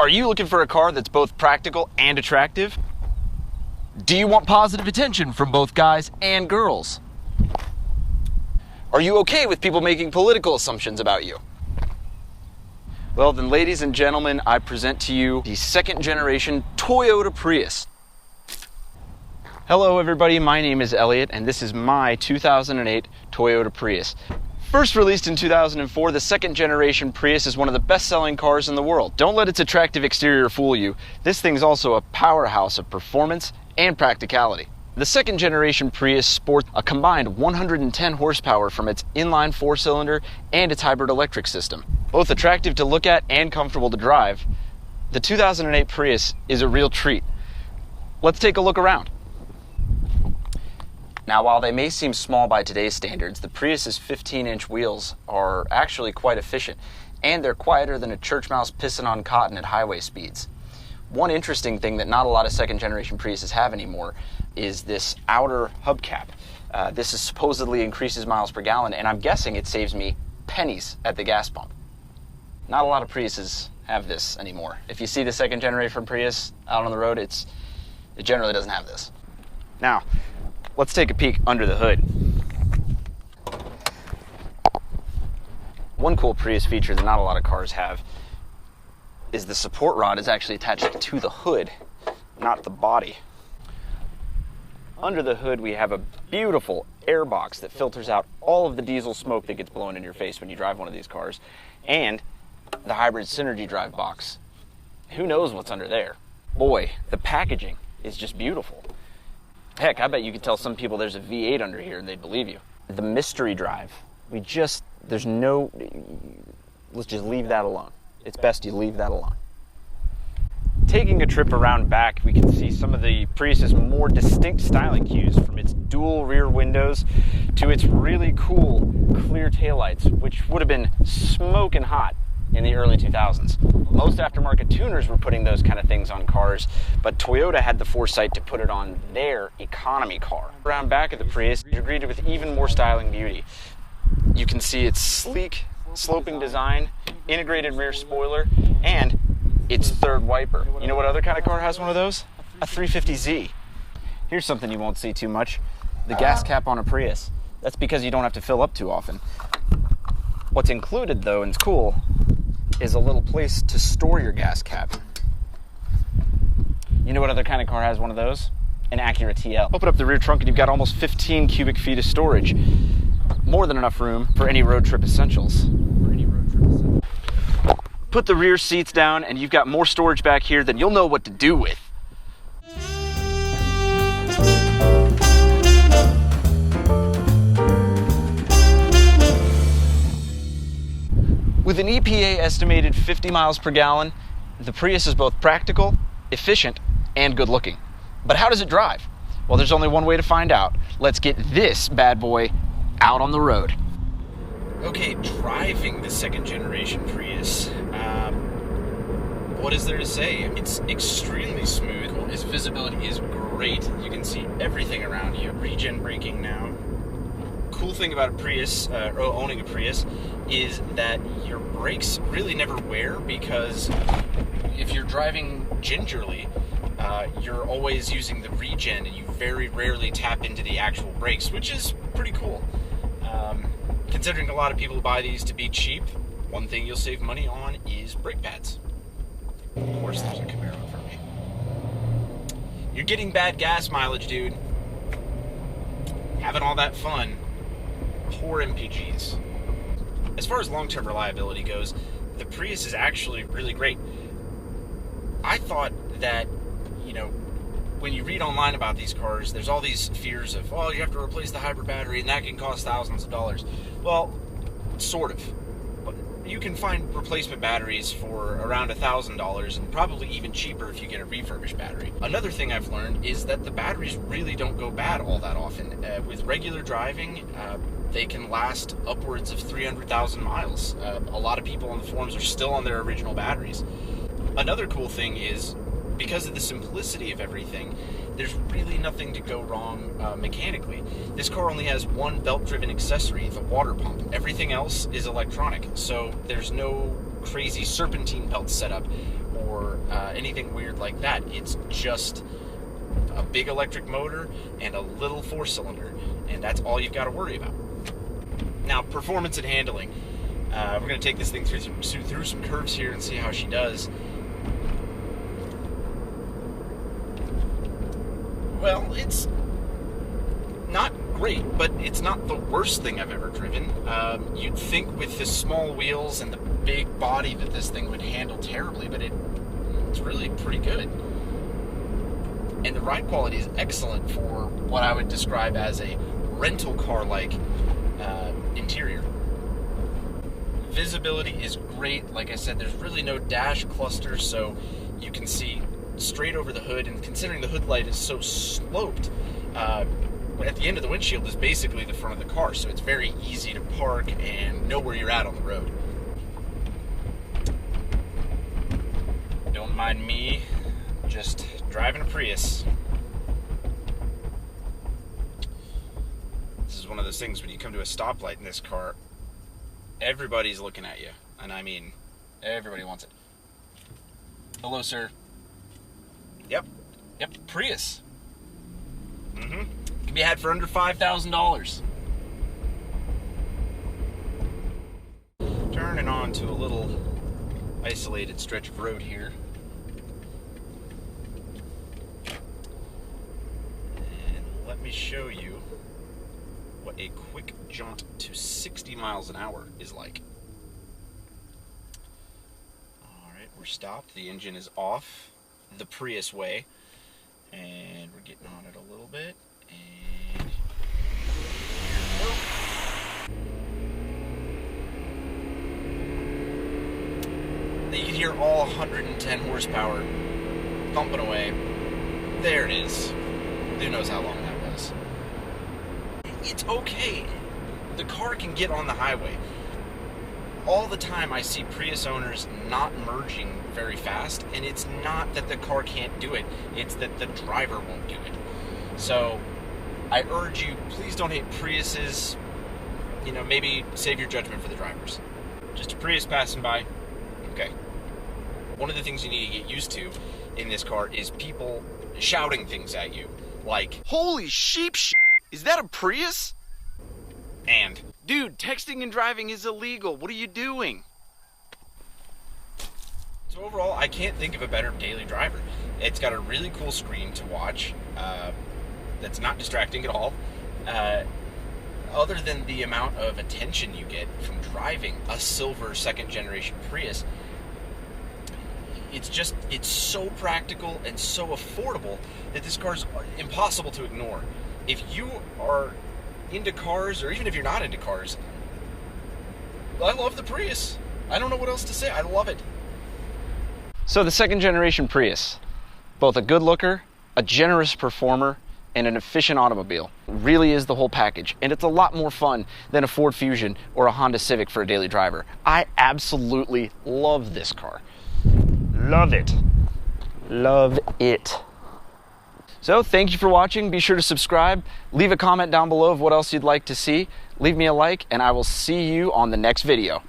Are you looking for a car that's both practical and attractive? Do you want positive attention from both guys and girls? Are you okay with people making political assumptions about you? Well then, ladies and gentlemen, I present to you the second generation Toyota Prius. Hello everybody, my name is Elliott and this is my 2008 Toyota Prius. First released in 2004, the second generation Prius is one of the best-selling cars in the world. Don't let its attractive exterior fool you. This thing's also a powerhouse of performance and practicality. The second generation Prius sports a combined 110 horsepower from its inline four-cylinder and its hybrid electric system. Both attractive to look at and comfortable to drive, the 2008 Prius is a real treat. Let's take a look around. Now, while they may seem small by today's standards, the Prius's 15-inch wheels are actually quite efficient, and they're quieter than a church mouse pissing on cotton at highway speeds. One interesting thing that not a lot of second-generation Priuses have anymore is this outer hubcap. This is supposedly increases miles per gallon, and I'm guessing it saves me pennies at the gas pump. Not a lot of Priuses have this anymore. If you see the second-generation Prius out on the road, it generally doesn't have this. Now, let's take a peek under the hood. One cool Prius feature that not a lot of cars have is the support rod is actually attached to the hood, not the body. Under the hood, we have a beautiful air box that filters out all of the diesel smoke that gets blown in your face when you drive one of these cars, and the hybrid Synergy drive box. Who knows what's under there? Boy, the packaging is just beautiful. Heck, I bet you could tell some people there's a V8 under here and they'd believe you. The mystery drive, let's just leave that alone. It's best you leave that alone. Taking a trip around back, we can see some of the Prius's more distinct styling cues, from its dual rear windows to its really cool clear taillights, which would have been smoking hot in the early 2000s. Most aftermarket tuners were putting those kind of things on cars, but Toyota had the foresight to put it on their economy car. Around back of the Prius, you're greeted with even more styling beauty. You can see its sleek, sloping design, integrated rear spoiler, and its third wiper. You know what other kind of car has one of those? A 350Z. Here's something you won't see too much: the gas cap on a Prius. That's because you don't have to fill up too often. What's included, though, and it's cool, is a little place to store your gas cap. You know what other kind of car has one of those? An Acura TL. Open up the rear trunk and you've got almost 15 cubic feet of storage. More than enough room for any road trip essentials. Put the rear seats down and you've got more storage back here than you'll know what to do with. With an EPA estimated 50 miles per gallon, the Prius is both practical, efficient, and good looking. But how does it drive? Well, there's only one way to find out. Let's get this bad boy out on the road. Okay, driving the second generation Prius, what is there to say? It's extremely smooth. Its visibility is great. You can see everything around you. Regen braking now. Cool thing about a Prius, or owning a Prius, is that your brakes really never wear, because if you're driving gingerly, you're always using the regen and you very rarely tap into the actual brakes, which is pretty cool. Considering a lot of people buy these to be cheap, one thing you'll save money on is brake pads. Of course, there's a Camaro for me. You're getting bad gas mileage, dude. Having all that fun. Poor MPGs. As far as long-term reliability goes, the Prius is actually really great. I thought that, when you read online about these cars, there's all these fears of, oh, you have to replace the hybrid battery and that can cost thousands of dollars. Well, sort of. You can find replacement batteries for around $1,000 and probably even cheaper if you get a refurbished battery. Another thing I've learned is that the batteries really don't go bad all that often. With regular driving, they can last upwards of 300,000 miles. A lot of people on the forums are still on their original batteries. Another cool thing is, because of the simplicity of everything, there's really nothing to go wrong mechanically. This car only has one belt-driven accessory, the water pump. Everything else is electronic, so there's no crazy serpentine belt setup or anything weird like that. It's just a big electric motor and a little 4-cylinder, and that's all you've got to worry about. Now, performance and handling. We're going to take this thing through some curves here and see how she does. Well, it's not great, but it's not the worst thing I've ever driven. You'd think with the small wheels and the big body that this thing would handle terribly, but it's really pretty good. And the ride quality is excellent for what I would describe as a rental car-like interior. Visibility is great. Like I said, there's really no dash cluster, so you can see straight over the hood, and considering the hood light is so sloped, at the end of the windshield is basically the front of the car, so it's very easy to park and know where you're at on the road. Don't mind me just driving a Prius. This is one of those things when you come to a stoplight in this car, everybody's looking at you, and I mean, everybody wants it. Hello, sir. Yep, Prius. Can be had for under $5,000. Turning on to a little isolated stretch of road here. And let me show you what a quick jaunt to 60 miles an hour is like. Alright, we're stopped. The engine is off the Prius way. And we're getting on it a little bit. And you hear all 110 horsepower thumping away. There it is. Who knows how long that was. It's okay. The car can get on the highway. All the time I see Prius owners not merging very fast, and it's not that the car can't do it, it's that the driver won't do it. So I urge you, please don't hate Priuses. You know, maybe save your judgment for the drivers. Just a Prius passing by. Okay. One of the things you need to get used to in this car is people shouting things at you. Like, "Holy sheep shit, is that a Prius?" And, "Dude, texting and driving is illegal. What are you doing?" So overall, I can't think of a better daily driver. It's got a really cool screen to watch that's not distracting at all. Other than the amount of attention you get from driving a silver second-generation Prius, it's so practical and so affordable that this car's impossible to ignore. If you are into cars, or even if you're not into cars, I love the Prius. I don't know what else to say. I love it. So the second generation Prius, both a good looker, a generous performer, and an efficient automobile, really is the whole package. And it's a lot more fun than a Ford Fusion or a Honda Civic for a daily driver. I absolutely love this car. Love it. Love it. So thank you for watching. Be sure to subscribe. Leave a comment down below of what else you'd like to see. Leave me a like, and I will see you on the next video.